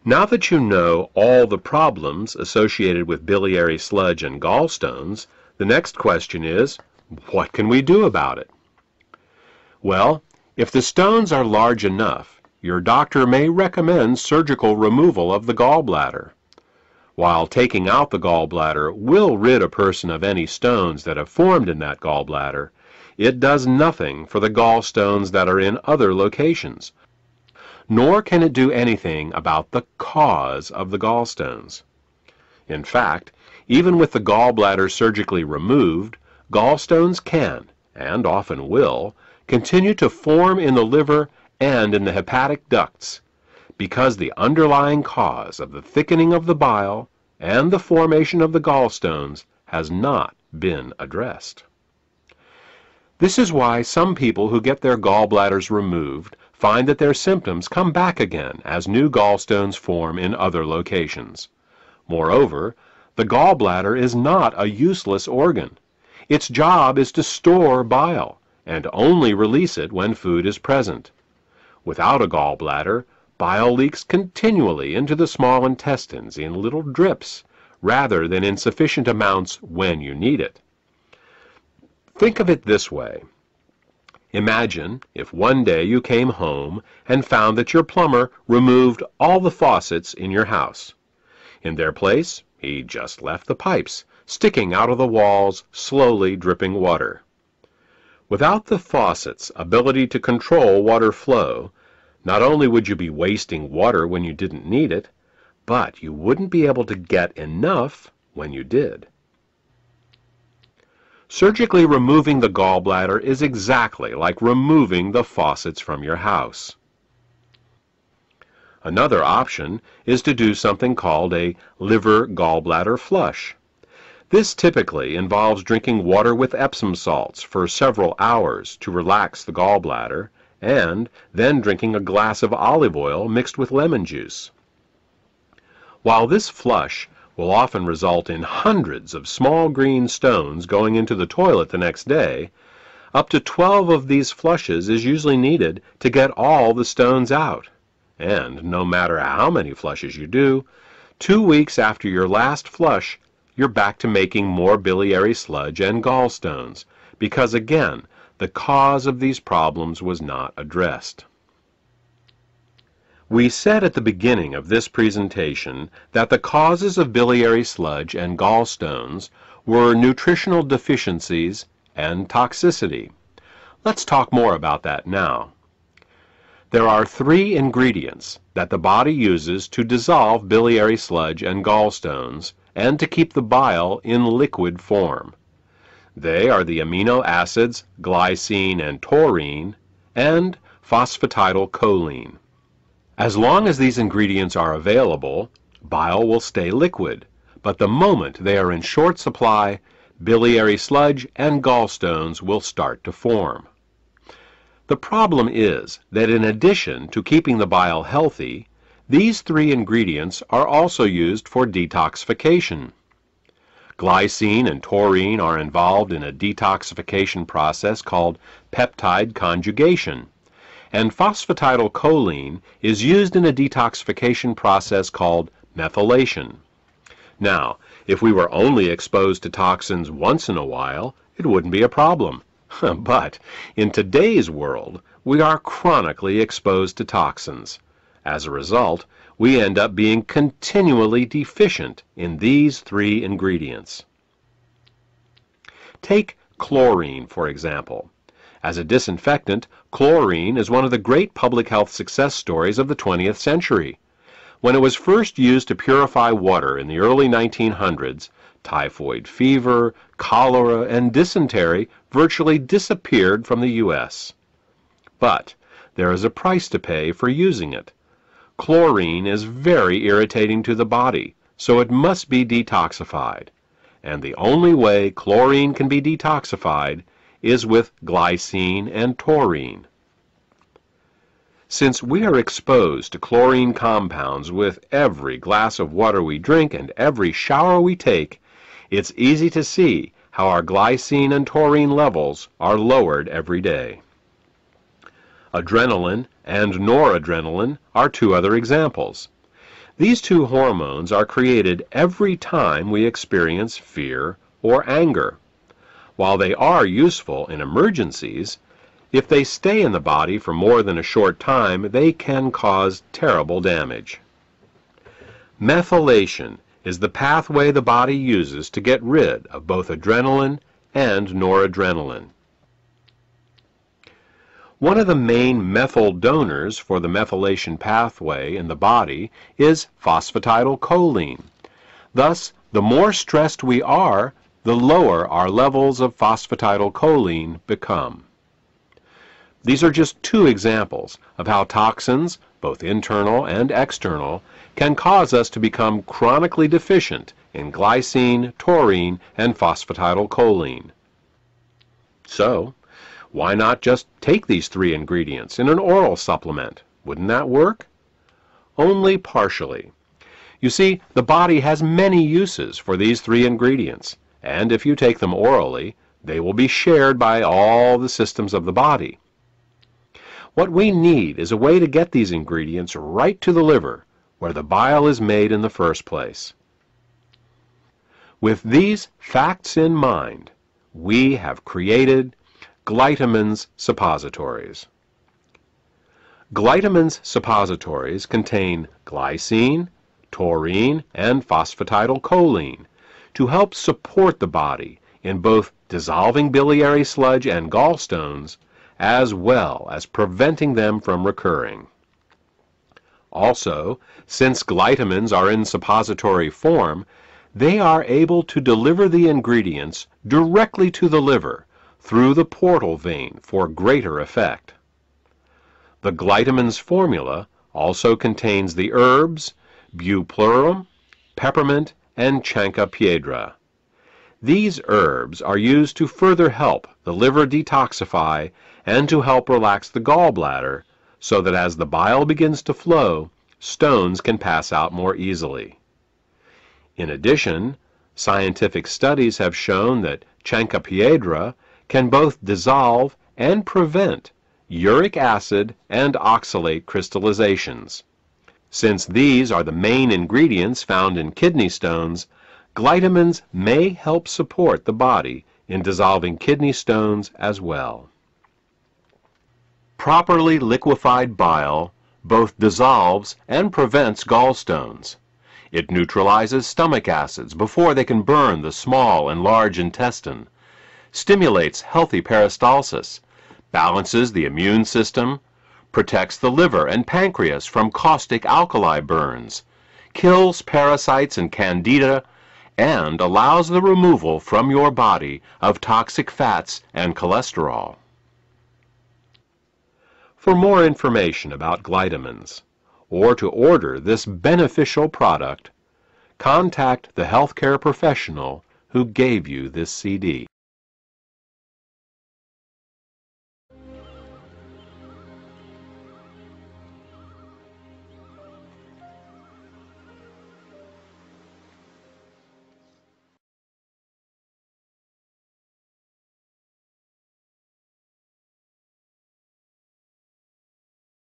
Now that you know all the problems associated with biliary sludge and gallstones, the next question is, what can we do about it? Well, if the stones are large enough, your doctor may recommend surgical removal of the gallbladder. While taking out the gallbladder will rid a person of any stones that have formed in that gallbladder, it does nothing for the gallstones that are in other locations, nor can it do anything about the cause of the gallstones. In fact, even with the gallbladder surgically removed, gallstones can, and often will, continue to form in the liver and in the hepatic ducts, because the underlying cause of the thickening of the bile and the formation of the gallstones has not been addressed. This is why some people who get their gallbladders removed find that their symptoms come back again as new gallstones form in other locations. Moreover, the gallbladder is not a useless organ. Its job is to store bile and only release it when food is present. Without a gallbladder, bile leaks continually into the small intestines in little drips, rather than in sufficient amounts when you need it. Think of it this way. Imagine if one day you came home and found that your plumber removed all the faucets in your house. In their place, he just left the pipes, sticking out of the walls, slowly dripping water. Without the faucet's ability to control water flow, not only would you be wasting water when you didn't need it, but you wouldn't be able to get enough when you did. Surgically removing the gallbladder is exactly like removing the faucets from your house. Another option is to do something called a liver-gallbladder flush. This typically involves drinking water with Epsom salts for several hours to relax the gallbladder, and then drinking a glass of olive oil mixed with lemon juice. While this flush will often result in hundreds of small green stones going into the toilet the next day, up to 12 of these flushes is usually needed to get all the stones out. And no matter how many flushes you do, 2 weeks after your last flush, you're back to making more biliary sludge and gallstones, because again, the cause of these problems was not addressed. We said at the beginning of this presentation that the causes of biliary sludge and gallstones were nutritional deficiencies and toxicity. Let's talk more about that now. There are 3 ingredients that the body uses to dissolve biliary sludge and gallstones and to keep the bile in liquid form. They are the amino acids glycine and taurine and phosphatidylcholine. As long as these ingredients are available, bile will stay liquid, but the moment they are in short supply, biliary sludge and gallstones will start to form. The problem is that in addition to keeping the bile healthy, these 3 ingredients are also used for detoxification. Glycine and taurine are involved in a detoxification process called peptide conjugation, and phosphatidylcholine is used in a detoxification process called methylation. Now, if we were only exposed to toxins once in a while, it wouldn't be a problem. But in today's world, we are chronically exposed to toxins. As a result, we end up being continually deficient in these 3 ingredients. Take chlorine, for example. As a disinfectant, chlorine is one of the great public health success stories of the 20th century. When it was first used to purify water in the early 1900s, typhoid fever, cholera, and dysentery virtually disappeared from the U.S. But there is a price to pay for using it. Chlorine is very irritating to the body, so it must be detoxified. And the only way chlorine can be detoxified is with glycine and taurine. Since we are exposed to chlorine compounds with every glass of water we drink and every shower we take, it's easy to see how our glycine and taurine levels are lowered every day. Adrenaline and noradrenaline are 2 other examples. These two hormones are created every time we experience fear or anger. While they are useful in emergencies, if they stay in the body for more than a short time, they can cause terrible damage. Methylation is the pathway the body uses to get rid of both adrenaline and noradrenaline. One of the main methyl donors for the methylation pathway in the body is phosphatidylcholine. Thus, the more stressed we are, the lower our levels of phosphatidylcholine become. These are just two examples of how toxins, both internal and external, can cause us to become chronically deficient in glycine, taurine, and phosphatidylcholine. So, why not just take these three ingredients in an oral supplement? Wouldn't that work? Only partially. You see, the body has many uses for these three ingredients, and if you take them orally, they will be shared by all the systems of the body. What we need is a way to get these ingredients right to the liver, where the bile is made in the first place. With these facts in mind, we have created Glytamins suppositories. Glytamins suppositories contain glycine, taurine, and phosphatidylcholine to help support the body in both dissolving biliary sludge and gallstones, as well as preventing them from recurring. Also, since glytamins are in suppository form, they are able to deliver the ingredients directly to the liver through the portal vein for greater effect. The glytamins formula also contains the herbs bupleurum, peppermint, and chancropiedra. These herbs are used to further help the liver detoxify and to help relax the gallbladder so that as the bile begins to flow, stones can pass out more easily. In addition, scientific studies have shown that chancropiedra can both dissolve and prevent uric acid and oxalate crystallizations. Since these are the main ingredients found in kidney stones, glytamins may help support the body in dissolving kidney stones as well. Properly liquefied bile both dissolves and prevents gallstones. It neutralizes stomach acids before they can burn the small and large intestine, stimulates healthy peristalsis, balances the immune system, protects the liver and pancreas from caustic alkali burns, kills parasites and candida, and allows the removal from your body of toxic fats and cholesterol. For more information about glytamins, or to order this beneficial product, contact the healthcare professional who gave you this CD.